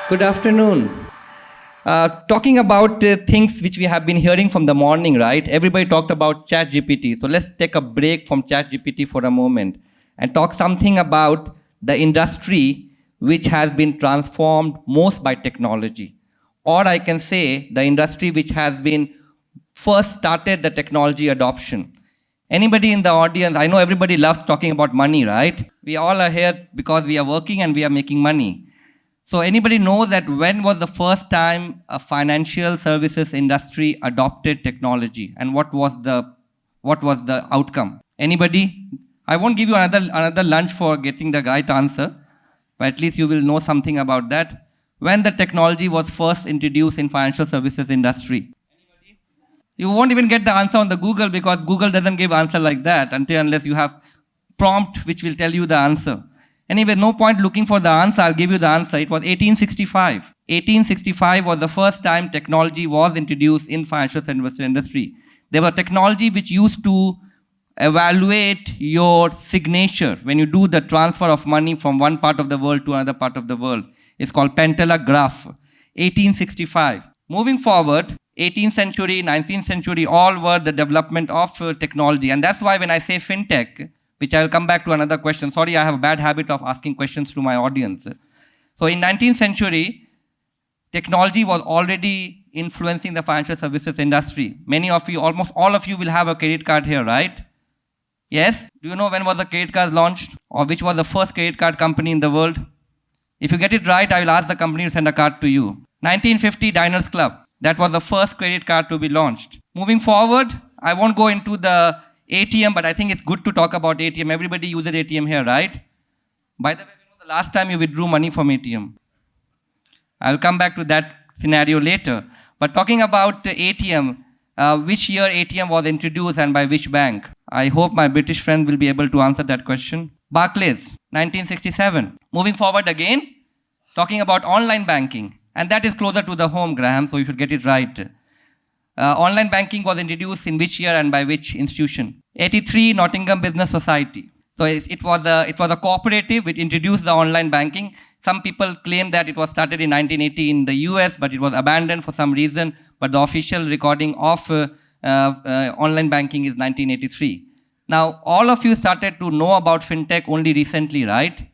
Good afternoon. Talking about things which we have been hearing from the morning, right? Everybody talked about ChatGPT. So let's take a break from ChatGPT for a moment and talk something about the industry which has been transformed most by technology. Or I can say the industry which has been first started the technology adoption. Anybody in the audience, I know everybody loves talking about money, right? We all are here because we are working and we are making money. So anybody know that when was the first time a financial services industry adopted technology and what was the outcome? Anybody? I won't give you another lunch for getting the right answer, but at least you will know something about that. When the technology was first introduced in financial services industry? Anybody? You won't even get the answer on the Google because Google doesn't give answer like that unless you have prompt which will tell you the answer. Anyway, no point looking for the answer. I'll give you the answer. It was 1865. 1865 was the first time technology was introduced in financial services industry. There was technology which used to evaluate your signature when you do the transfer of money from one part of the world to another part of the world. It's called pentelegraph. 1865. Moving forward, 18th century, 19th century, all were the development of technology. And that's why when I say FinTech, which I will come back to another question. Sorry, I have a bad habit of asking questions to my audience. So in 19th century, technology was already influencing the financial services industry. Many of you, almost all of you will have a credit card here, right? Yes? Do you know when was the credit card launched? Or which was the first credit card company in the world? If you get it right, I will ask the company to send a card to you. 1950 Diners Club. That was the first credit card to be launched. Moving forward, I won't go into the ATM, but I think it's good to talk about ATM. Everybody uses ATM here, right? By the way, you know the last time you withdrew money from ATM? I'll come back to that scenario later. But talking about ATM, which year ATM was introduced and by which bank? I hope my British friend will be able to answer that question. Barclays, 1967. Moving forward again, talking about online banking. And that is closer to the home, Graham, so you should get it right. Online banking was introduced in which year and by which institution? 83, Nottingham Business Society. So it was a cooperative which introduced the online banking. Some people claim that it was started in 1980 in the US, but it was abandoned for some reason. But the official recording of online banking is 1983. Now, all of you started to know about FinTech only recently, right?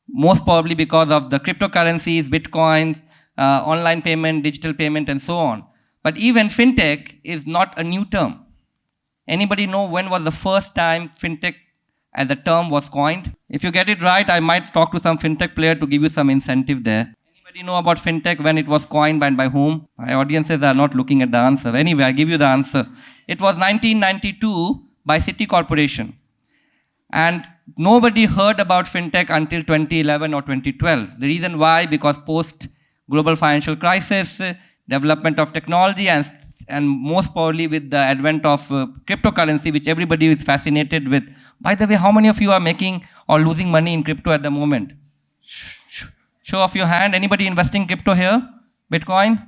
Most probably because of the cryptocurrencies, bitcoins, online payment, digital payment, and so on. But even FinTech is not a new term. Anybody know when was the first time FinTech as a term was coined? If you get it right, I might talk to some FinTech player to give you some incentive there. Anybody know about FinTech, when it was coined and by whom? My audiences are not looking at the answer. Anyway, I give you the answer. It was 1992 by City Corporation. And nobody heard about FinTech until 2011 or 2012. The reason why, because post-global financial crisis, development of technology and most probably with the advent of cryptocurrency, which everybody is fascinated with. By the way, how many of you are making or losing money in crypto at the moment? Show of your hand. Anybody investing crypto here? Bitcoin?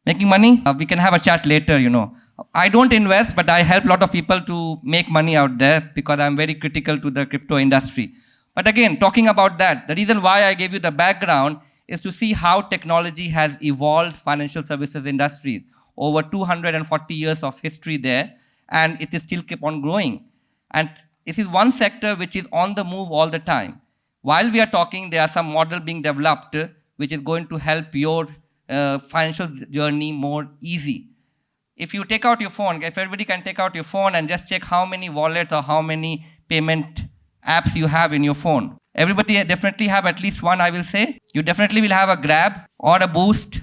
Making money? We can have a chat later, you know. I don't invest, but I help a lot of people to make money out there because I'm very critical to the crypto industry. But again, talking about that, the reason why I gave you the background is to see how technology has evolved financial services industries. Over 240 years of history there, and it is still keep on growing. And it is one sector which is on the move all the time. While we are talking, there are some models being developed which is going to help your financial journey more easy. If you take out your phone, if everybody can take out your phone and just check how many wallets or how many payment apps you have in your phone. Everybody definitely have at least one, I will say. You definitely will have a Grab or a Boost,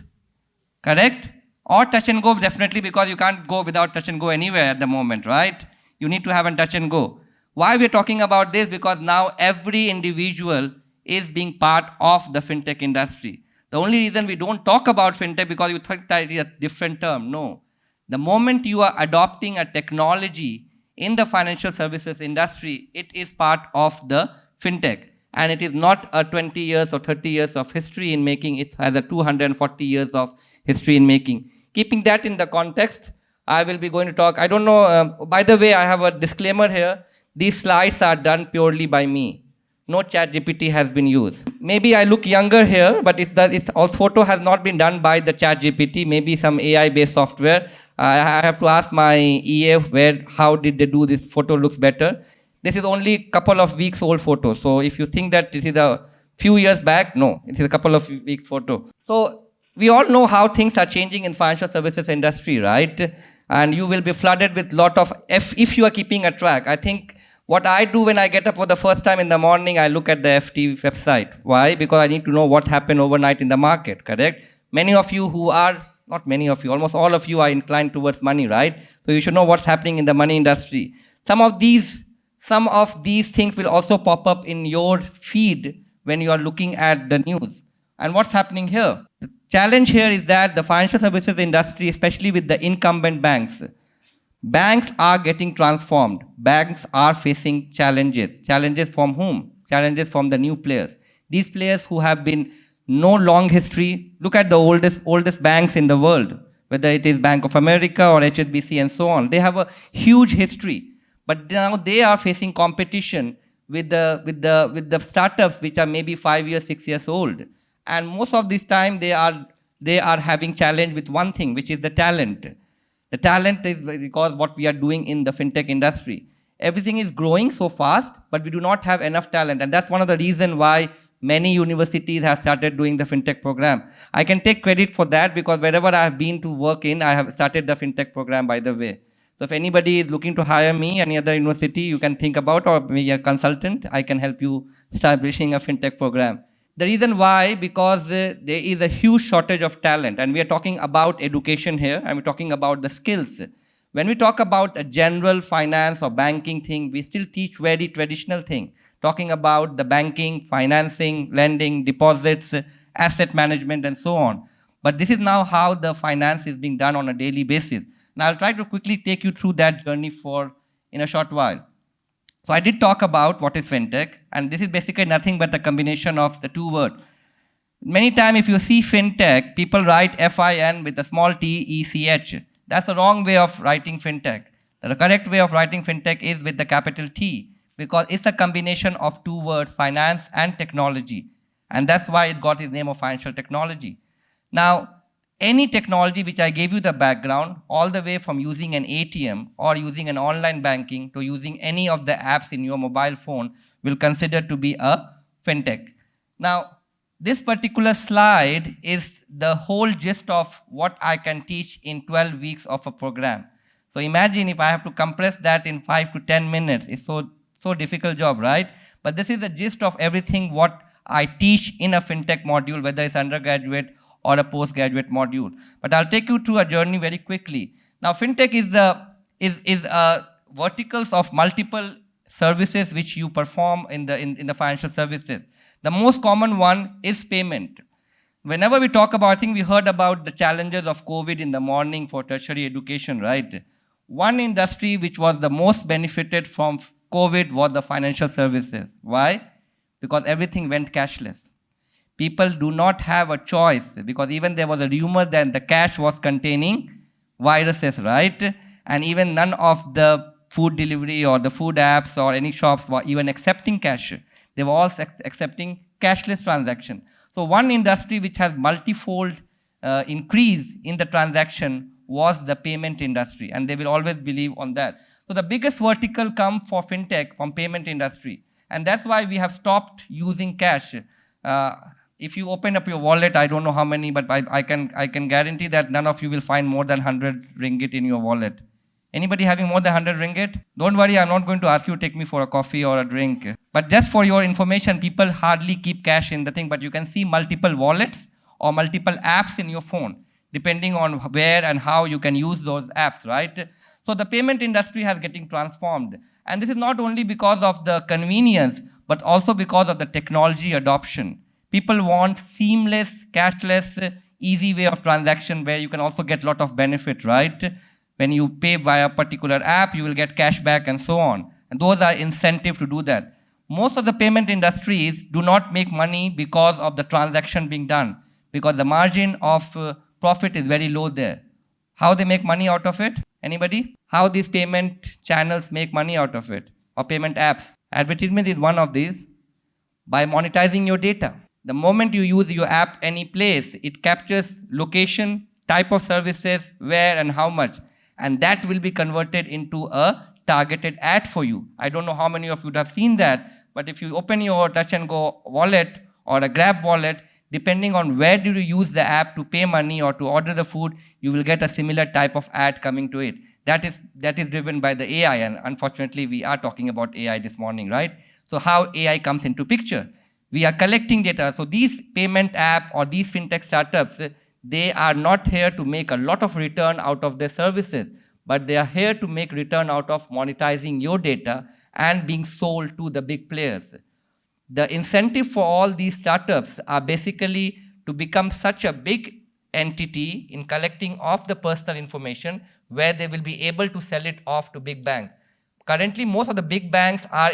correct? Or Touch and Go, definitely, because you can't go without Touch and Go anywhere at the moment, right? You need to have a Touch and Go. Why we're talking about this? Because now every individual is being part of the FinTech industry. The only reason we don't talk about FinTech because you think that it is a different term. No. The moment you are adopting a technology in the financial services industry, it is part of the FinTech. And it is not a 20 years or 30 years of history in making, it has a 240 years of history in making. Keeping that in the context, I will be going to talk, I don't know, by the way, I have a disclaimer here. These slides are done purely by me. no ChatGPT has been used. Maybe I look younger here, but it's all photo has not been done by the ChatGPT. Maybe some AI-based software. I have to ask my EA how did they do this photo looks better. This is only a couple of weeks old photo. So if you think that this is a few years back, no, it is a couple of weeks photo. So we all know how things are changing in financial services industry, right? And you will be flooded with lot of, if you are keeping a track. I think what I do when I get up for the first time in the morning, I look at the FT website. Why? Because I need to know what happened overnight in the market, correct? Many of you who are, not many of you, almost all of you are inclined towards money, right? So you should know what's happening in the money industry. Some of these things will also pop up in your feed when you are looking at the news. And what's happening here? The challenge here is that the financial services industry, especially with the incumbent banks are getting transformed. Banks are facing challenges. Challenges from whom? Challenges from the new players. These players who have been no long history. Look at the oldest banks in the world, whether it is Bank of America or HSBC and so on. They have a huge history. But now they are facing competition with the startups which are maybe 5 years, 6 years old. And most of this time they are having challenge with one thing, which is the talent. The talent is because what we are doing in the fintech industry. Everything is growing so fast, but we do not have enough talent. And that's one of the reasons why many universities have started doing the fintech program. I can take credit for that because wherever I have been to work in, I have started the fintech program, by the way. So if anybody is looking to hire me, any other university you can think about, or maybe a consultant, I can help you establishing a fintech program. The reason why, because there is a huge shortage of talent, and we are talking about education here, and we're talking about the skills. When we talk about a general finance or banking thing, we still teach very traditional thing, talking about the banking, financing, lending, deposits, asset management, and so on. But this is now how the finance is being done on a daily basis. Now I'll try to quickly take you through that journey in a short while. So I did talk about what is fintech, and this is basically nothing but a combination of the two words. Many times if you see fintech, people write F-I-N with a small T-E-C-H. That's the wrong way of writing fintech. The correct way of writing fintech is with the capital T, because it's a combination of two words, finance and technology. And that's why it got its name of financial technology. Now, any technology which I gave you the background, all the way from using an ATM or using an online banking to using any of the apps in your mobile phone, will consider to be a fintech. Now, this particular slide is the whole gist of what I can teach in 12 weeks of a program. So imagine if I have to compress that in 5 to 10 minutes. It's so difficult job, right? But this is the gist of everything what I teach in a fintech module, whether it's undergraduate or a postgraduate module. But I'll take you through a journey very quickly. Now, fintech is verticals of multiple services which you perform in the financial services. The most common one is payment. Whenever we talk about, I think we heard about the challenges of COVID in the morning for tertiary education, right? One industry which was the most benefited from COVID was the financial services. Why? Because everything went cashless. People do not have a choice, because even there was a rumor that the cash was containing viruses, right? And even none of the food delivery or the food apps or any shops were even accepting cash. They were all accepting cashless transaction. So one industry which has multifold increase in the transaction was the payment industry, and they will always believe on that. So the biggest vertical come for fintech from payment industry, and that's why we have stopped using cash. If you open up your wallet, I don't know how many, but I can guarantee that none of you will find more than 100 ringgit in your wallet. Anybody having more than 100 ringgit? Don't worry, I'm not going to ask you to take me for a coffee or a drink. But just for your information, people hardly keep cash in the thing, but you can see multiple wallets or multiple apps in your phone, depending on where and how you can use those apps, right? So the payment industry has getting transformed. And this is not only because of the convenience, but also because of the technology adoption. People want seamless, cashless, easy way of transaction where you can also get a lot of benefit, right? When you pay via a particular app, you will get cash back and so on. And those are incentives to do that. Most of the payment industries do not make money because of the transaction being done, because the margin of profit is very low there. How they make money out of it? Anybody? How these payment channels make money out of it? Or payment apps? Advertisement is one of these. By monetizing your data. The moment you use your app any place, it captures location, type of services, where and how much. And that will be converted into a targeted ad for you. I don't know how many of you have seen that, but if you open your Touch and Go wallet or a Grab wallet, depending on where do you use the app to pay money or to order the food, you will get a similar type of ad coming to it. That is driven by the AI, and unfortunately we are talking about AI this morning, right? So how AI comes into picture? We are collecting data. So these payment app or these fintech startups, they are not here to make a lot of return out of their services, but they are here to make return out of monetizing your data and being sold to the big players. The incentive for all these startups are basically to become such a big entity in collecting of the personal information where they will be able to sell it off to big banks. Currently, most of the big banks are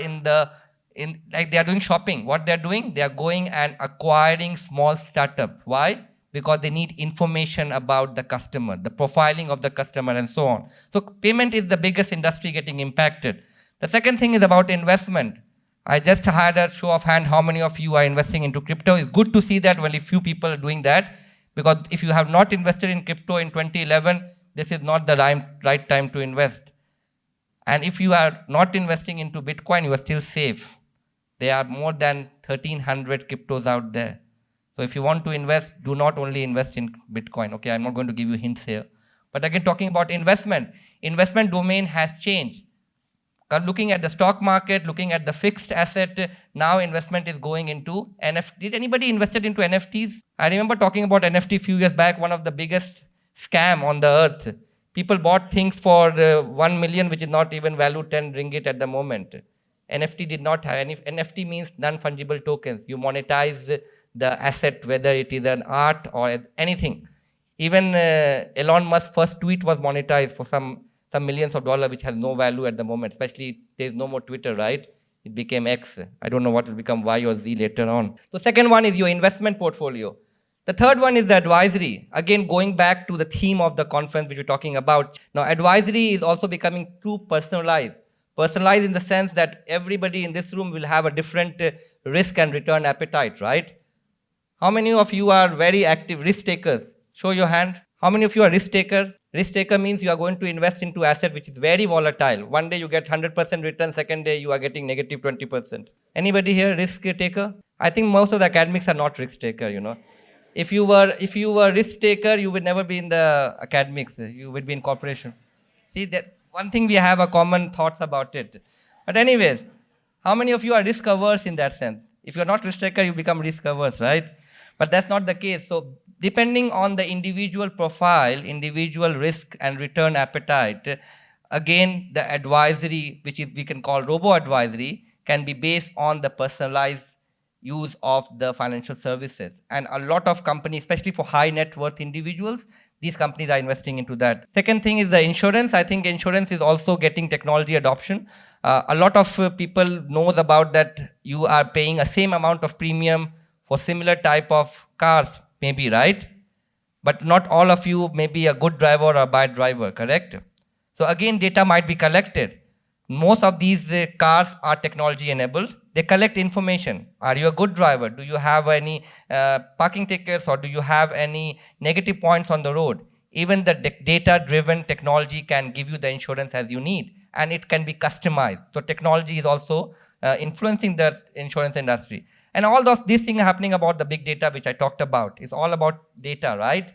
like they are doing shopping. What they're doing, they are going and acquiring small startups. Why? Because they need information about the customer, the profiling of the customer and so on. So payment is the biggest industry getting impacted. The second thing is about investment. I just had a show of hand how many of you are investing into crypto. It's good to see that only few people are doing that, because if you have not invested in crypto in 2011, this is not the right time to invest. And if you are not investing into Bitcoin, you are still safe. There are more than 1,300 cryptos out there. So if you want to invest, do not only invest in Bitcoin. Okay, I'm not going to give you hints here. But again, talking about investment domain has changed. Looking at the stock market, looking at the fixed asset, now investment is going into NFT. Did anybody invested into NFTs? I remember talking about NFT a few years back, one of the biggest scam on the earth. People bought things for 1 million, which is not even valued 10 ringgit at the moment. NFT did not have any. NFT means non-fungible tokens. You monetize the asset, whether it is an art or anything. Even Elon Musk's first tweet was monetized for some millions of dollars, which has no value at the moment, especially there's no more Twitter, right? It became X. I don't know what will become Y or Z later on. The second one is your investment portfolio. The third one is the advisory. Again, going back to the theme of the conference which we're talking about. Now, advisory is also becoming too personalized. Personalized in the sense that everybody in this room will have a different risk and return appetite, right? How many of you are very active risk takers? Show your hand. How many of you are risk taker? Risk taker means you are going to invest into asset which is very volatile. One day you get 100% return, second day you are getting negative 20%. Anybody here risk taker? I think most of the academics are not risk taker, you know. If you were risk taker, you would never be in the academics. You would be in corporation. See, that one thing we have a common thoughts about it. But anyways, how many of you are risk averse in that sense? If you're not risk taker, you become risk averse, right? But that's not the case. So depending on the individual profile, individual risk and return appetite, again, the advisory, which is we can call robo-advisory, can be based on the personalized use of the financial services. And a lot of companies, especially for high net worth individuals, these companies are investing into that. Second thing is the insurance. I think insurance is also getting technology adoption. A lot of people knows about that you are paying a same amount of premium for similar type of cars, maybe, right? But not all of you may be a good driver or a bad driver, correct? So again, data might be collected. Most of these cars are technology enabled. They collect information. Are you a good driver? Do you have any parking tickets, or do you have any negative points on the road? Even the data-driven technology can give you the insurance as you need, and it can be customized. So technology is also influencing the insurance industry. And all these things are happening about the big data, which I talked about. It's all about data, right?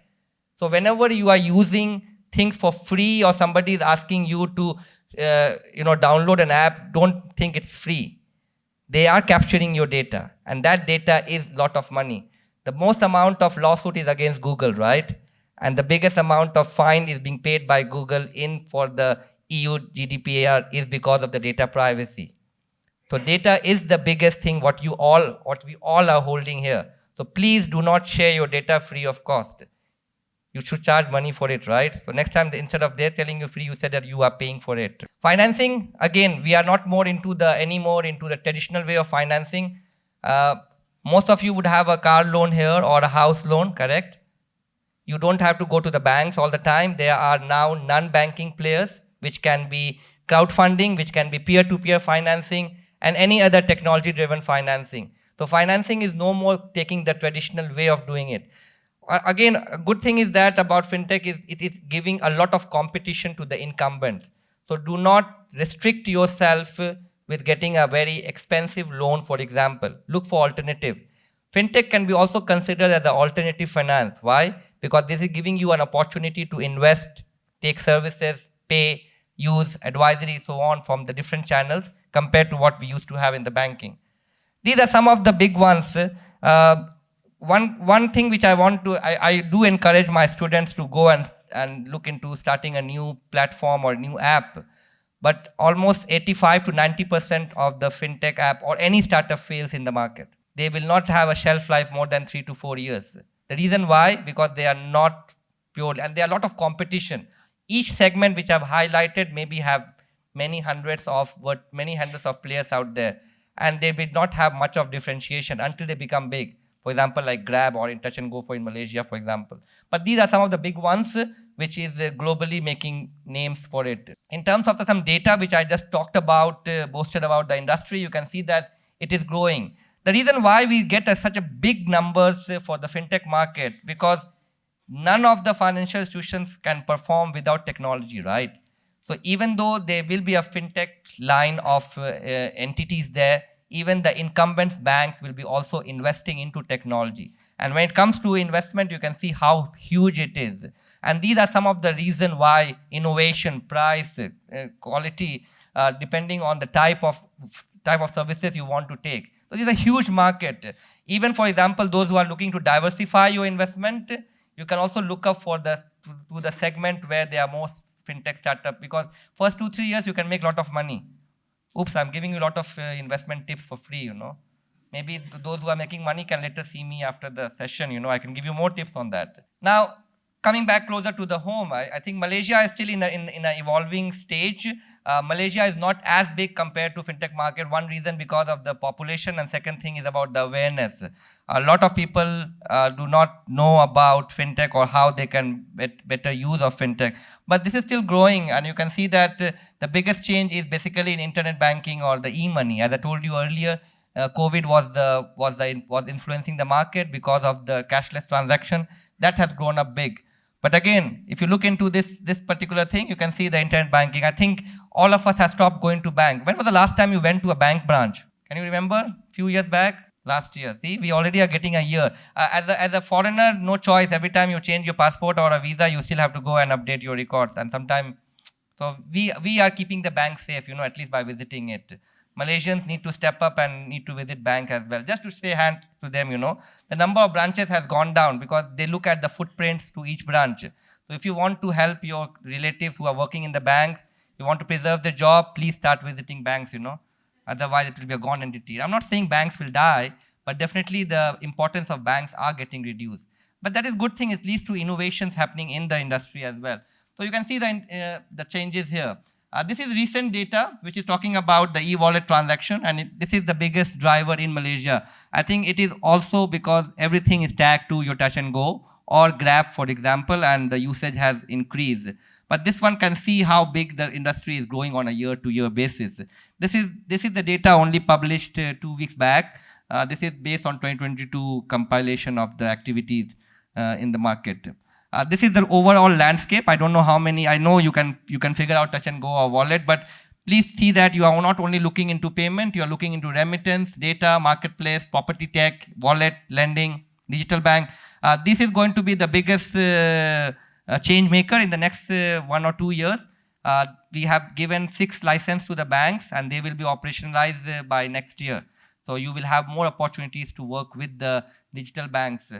So whenever you are using things for free, or somebody is asking you to download an app, don't think it's free. They are capturing your data, and that data is a lot of money. The most amount of lawsuit is against Google, right? And the biggest amount of fine is being paid by Google for the EU GDPR is because of the data privacy. So data is the biggest thing what we all are holding here. So please do not share your data free of cost. You should charge money for it, right? So next time, instead of they telling you free, you said that you are paying for it. Financing, again, we are not anymore into the traditional way of financing. Most of you would have a car loan here or a house loan, correct? You don't have to go to the banks all the time. There are now non-banking players, which can be crowdfunding, which can be peer-to-peer financing, and any other technology-driven financing. So financing is no more taking the traditional way of doing it. Again, a good thing is that about fintech is it is giving a lot of competition to the incumbents. So do not restrict yourself with getting a very expensive loan, for example. Look for alternative. Fintech can be also considered as the alternative finance. Why? Because this is giving you an opportunity to invest, take services, pay, use, advisory, so on from the different channels compared to what we used to have in the banking. These are some of the big ones. One thing which I do encourage my students to go and look into starting a new platform or new app. But almost 85 to 90% of the fintech app or any startup fails in the market. They will not have a shelf life more than 3 to 4 years. The reason why? Because they are not pure, and there are a lot of competition. Each segment which I've highlighted maybe have many hundreds of players out there, and they will not have much of differentiation until they become big. For example, like Grab or in Touch and Go for in Malaysia, for example. But these are some of the big ones which is globally making names for it. In terms of some data which I just talked about, boasted about the industry, you can see that it is growing. The reason why we get such a big numbers for the fintech market, because none of the financial institutions can perform without technology, right? So even though there will be a fintech line of entities there, even the incumbent banks will be also investing into technology. And when it comes to investment, you can see how huge it is. And these are some of the reasons why innovation, price, quality, depending on the type of services you want to take. So this is a huge market. Even for example, those who are looking to diversify your investment, you can also look up for the segment where there are most fintech startup, because first 2-3 years you can make a lot of money. Oops, I'm giving you a lot of investment tips for free, Maybe those who are making money can later see me after the session, I can give you more tips on that. Now, coming back closer to the home, I think Malaysia is still in an evolving stage. Malaysia is not as big compared to fintech market. One reason because of the population, and second thing is about the awareness. A lot of people do not know about fintech or how they can better use of fintech. But this is still growing, and you can see that the biggest change is basically in internet banking or the e-money. As I told you earlier, COVID was influencing the market because of the cashless transaction. That has grown up big. But again, if you look into this particular thing, you can see the internet banking. I think all of us have stopped going to bank. When was the last time you went to a bank branch? Can you remember? A few years back? Last year. See, we already are getting a year. As a foreigner, no choice. Every time you change your passport or a visa, you still have to go and update your records. And sometimes, so we are keeping the bank safe, at least by visiting it. Malaysians need to step up and need to visit bank as well, just to say hand to them, The number of branches has gone down because they look at the footprints to each branch. So if you want to help your relatives who are working in the banks, you want to preserve the job, please start visiting banks, Otherwise, it will be a gone entity. I'm not saying banks will die, but definitely the importance of banks are getting reduced. But that is good thing. It leads to innovations happening in the industry as well. So you can see the changes here. This is recent data, which is talking about the e-wallet transaction, and this is the biggest driver in Malaysia. I think it is also because everything is tagged to your Touch and Go or Grab, for example, and the usage has increased. But this one can see how big the industry is growing on a year-to-year basis. This is the data only published 2 weeks back. This is based on 2022 compilation of the activities in the market. This is the overall landscape. I don't know how many. I know you can figure out Touch and Go or wallet, but please see that you are not only looking into payment, you are looking into remittance, data, marketplace, property tech, wallet, lending, digital bank. This is going to be the biggest change maker in the next 1 or 2 years. We have given 6 licenses to the banks, and they will be operationalized by next year. So you will have more opportunities to work with the digital banks.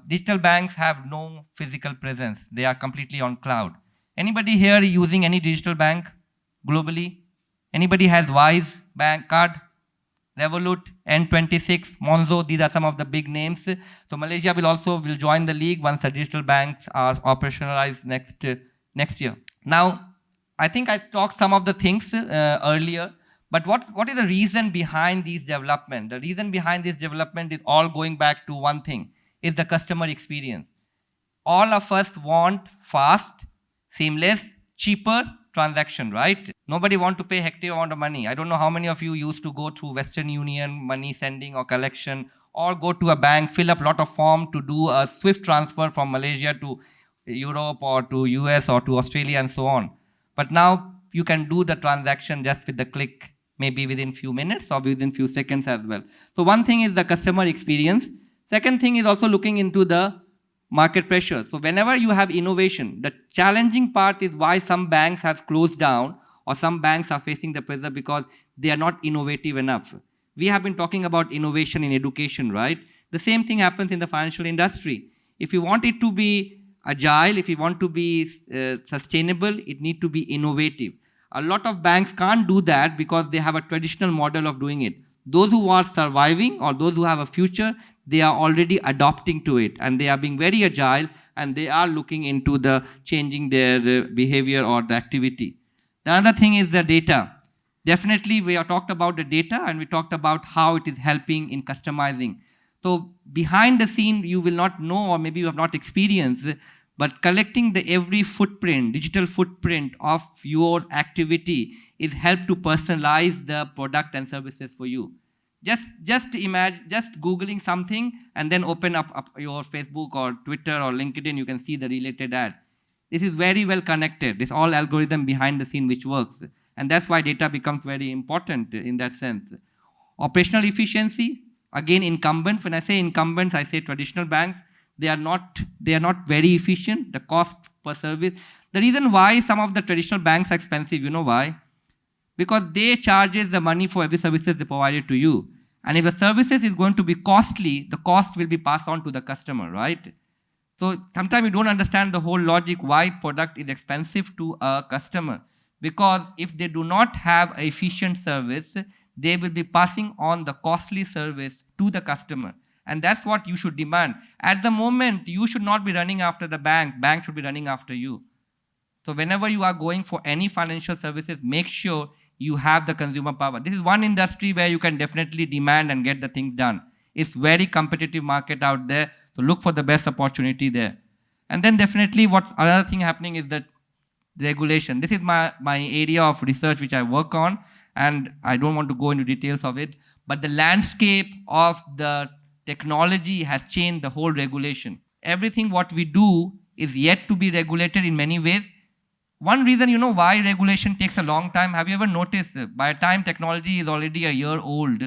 Digital banks have no physical presence. They are completely on cloud. Anybody here using any digital bank globally? Anybody has Wise bank card? Revolut, N26, Monzo, these are some of the big names. So Malaysia will join the league once the digital banks are operationalized next year. Now, I think I talked some of the things earlier, but what is the reason behind these development? The reason behind this development is all going back to one thing, is the customer experience. All of us want fast, seamless, cheaper, transaction, right? Nobody want to pay hectic amount of money. I don't know how many of you used to go through Western Union, money sending or collection, or go to a bank, fill up a lot of form to do a swift transfer from Malaysia to Europe or to US or to Australia and so on. But now you can do the transaction just with the click, maybe within few minutes or within few seconds as well. So one thing is the customer experience. Second thing is also looking into the market pressure. So whenever you have innovation, the challenging part is why some banks have closed down or some banks are facing the pressure because they are not innovative enough. We have been talking about innovation in education, right? The same thing happens in the financial industry. If you want it to be agile, if you want to be sustainable, it needs to be innovative. A lot of banks can't do that because they have a traditional model of doing it. Those who are surviving or those who have a future, they are already adopting to it and they are being very agile and they are looking into the changing their behavior or the activity. The other thing is the data. Definitely we have talked about the data and we talked about how it is helping in customizing. So behind the scene you will not know or maybe you have not experienced, but collecting the every footprint, digital footprint of your activity is help to personalize the product and services for you. Just imagine, just Googling something and then open up your Facebook or Twitter or LinkedIn, you can see the related ad. This is very well connected. It's all algorithm behind the scene which works. And that's why data becomes very important in that sense. Operational efficiency, again incumbents. When I say incumbents, I say traditional banks. They are not very efficient, the cost per service. The reason why some of the traditional banks are expensive, you know why? Because they charges the money for every services they provided to you. And if the services is going to be costly, the cost will be passed on to the customer, right? So sometimes you don't understand the whole logic why product is expensive to a customer. Because if they do not have an efficient service, they will be passing on the costly service to the customer. And that's what you should demand. At the moment, you should not be running after the bank should be running after you. So whenever you are going for any financial services, make sure you have the consumer power. This is one industry where you can definitely demand and get the thing done. It's very competitive market out there, so look for the best opportunity there. And then definitely what another thing happening is that regulation. This is my area of research which I work on, and I don't want to go into details of it, but the landscape of the technology has changed the whole regulation. Everything what we do is yet to be regulated in many ways. One reason, you know, why regulation takes a long time, have you ever noticed by the time technology is already a year old,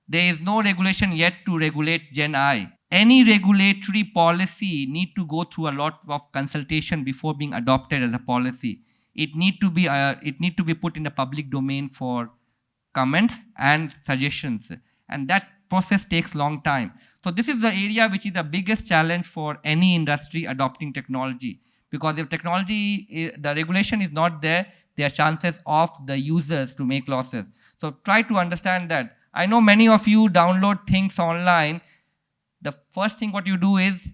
there is no regulation yet to regulate Gen I. Any regulatory policy need to go through a lot of consultation before being adopted as a policy. It need to be put in the public domain for comments and suggestions. And that process takes long time. So this is the area which is the biggest challenge for any industry adopting technology. Because if the regulation is not there, there are chances of the users to make losses. So try to understand that. I know many of you download things online. The first thing what you do is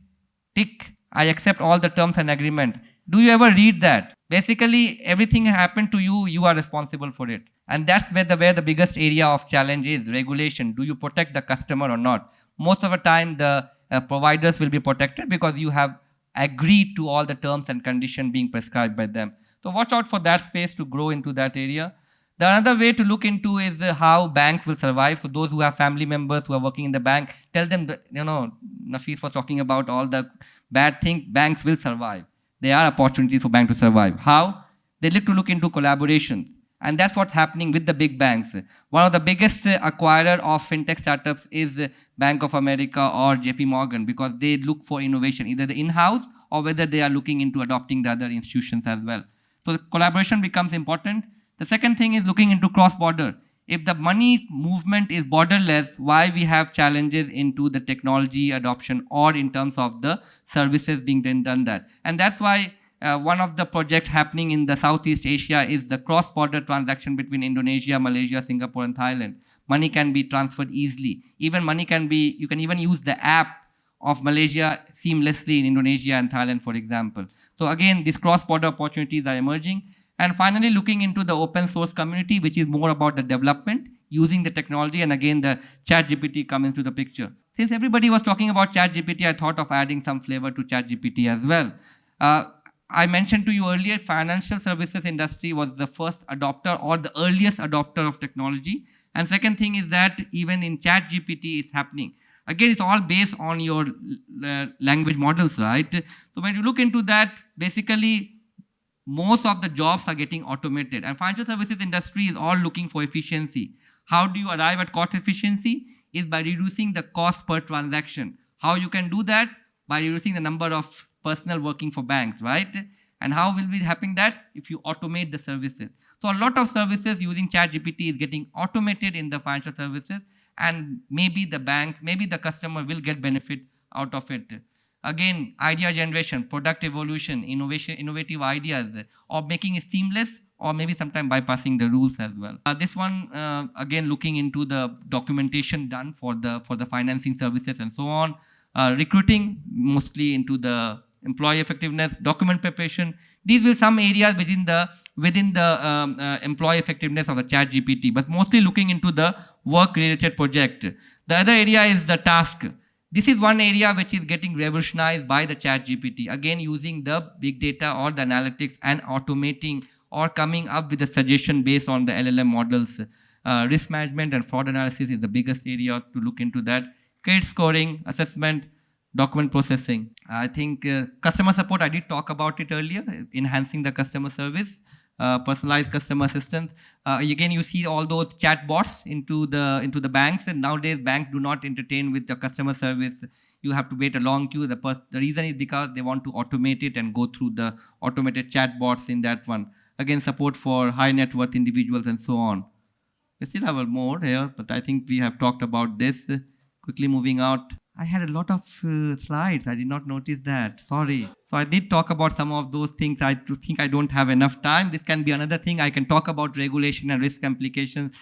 tick, I accept all the terms and agreement. Do you ever read that? Basically, everything happened to you, you are responsible for it. And that's where the biggest area of challenge is, regulation. Do you protect the customer or not? Most of the time, the providers will be protected because you have agreed to all the terms and conditions being prescribed by them. So watch out for that space to grow into that area. The another way to look into is how banks will survive. So those who have family members who are working in the bank, tell them that, you know, Nafis was talking about all the bad things, banks will survive. There are opportunities for banks to survive. How? They need to look into collaborations. And that's what's happening with the big banks. One of the biggest acquirer of FinTech startups is Bank of America or JP Morgan, because they look for innovation, either the in-house or whether they are looking into adopting the other institutions as well. So the collaboration becomes important. The second thing is looking into cross-border. If the money movement is borderless, why we have challenges into the technology adoption or in terms of the services being done that. And that's why one of the projects happening in the Southeast Asia is the cross-border transaction between Indonesia, Malaysia, Singapore, and Thailand. Money can be transferred easily. Even money can be, you can even use the app of Malaysia seamlessly in Indonesia and Thailand, for example. So again, these cross-border opportunities are emerging. And finally, looking into the open source community, which is more about the development, using the technology, and again, the ChatGPT come into the picture. Since everybody was talking about ChatGPT, I thought of adding some flavor to ChatGPT as well. I mentioned to you earlier, financial services industry was the first adopter or the earliest adopter of technology. And second thing is that even in ChatGPT, it's happening. Again, it's all based on your language models, right? So when you look into that, basically, most of the jobs are getting automated. And financial services industry is all looking for efficiency. How do you arrive at cost efficiency? Is by reducing the cost per transaction. How you can do that? By reducing the number of personnel working for banks, right? And how will we happen that? If you automate the services. So a lot of services using ChatGPT is getting automated in the financial services, and maybe the bank, maybe the customer will get benefit out of it. Again, idea generation, product evolution, innovation, innovative ideas, or making it seamless, or maybe sometimes bypassing the rules as well. This one, again, looking into the documentation done for the financing services and so on. Recruiting, mostly into the employee effectiveness, document preparation. These will some areas within the employee effectiveness of the ChatGPT, but mostly looking into the work-related project. The other area is the task. This is one area which is getting revolutionized by the ChatGPT. Again, using the big data or the analytics and automating or coming up with a suggestion based on the LLM models. Risk management and fraud analysis is the biggest area to look into that. Credit scoring, assessment, document processing. I think customer support, I did talk about it earlier, enhancing the customer service, personalized customer assistance. Again, you see all those chatbots into the banks, and nowadays banks do not entertain with the customer service. You have to wait a long queue. The reason is because they want to automate it and go through the automated chatbots in that one. Again, support for high net worth individuals and so on. We still have more here, but I think we have talked about this. Quickly moving out. I had a lot of slides. I did not notice that. Sorry. So I did talk about some of those things. I think I don't have enough time. This can be another thing. I can talk about regulation and risk implications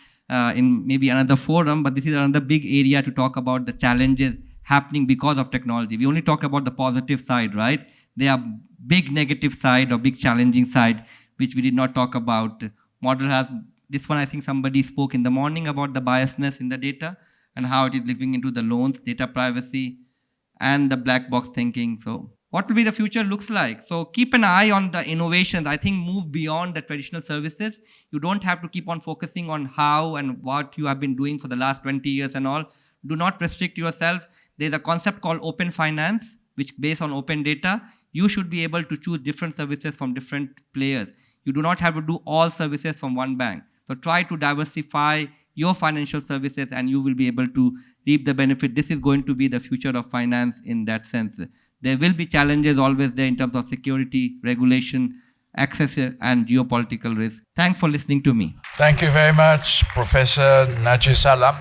in maybe another forum, but this is another big area to talk about the challenges happening because of technology. We only talked about the positive side, right? There are big negative side or big challenging side, which we did not talk about. Model has, this one I think somebody spoke in the morning about the biasness in the data, and how it is living into the loans, data privacy, and the black box thinking. So what will be the future looks like? So keep an eye on the innovations. I think move beyond the traditional services. You don't have to keep on focusing on how and what you have been doing for the last 20 years and all. Do not restrict yourself. There's a concept called open finance, which based on open data, you should be able to choose different services from different players. You do not have to do all services from one bank. So try to diversify your financial services and you will be able to reap the benefit. This is going to be the future of finance in that sense. There will be challenges always there in terms of security, regulation, access and geopolitical risk. Thanks for listening to me. Thank you very much, Professor Nafis Alam.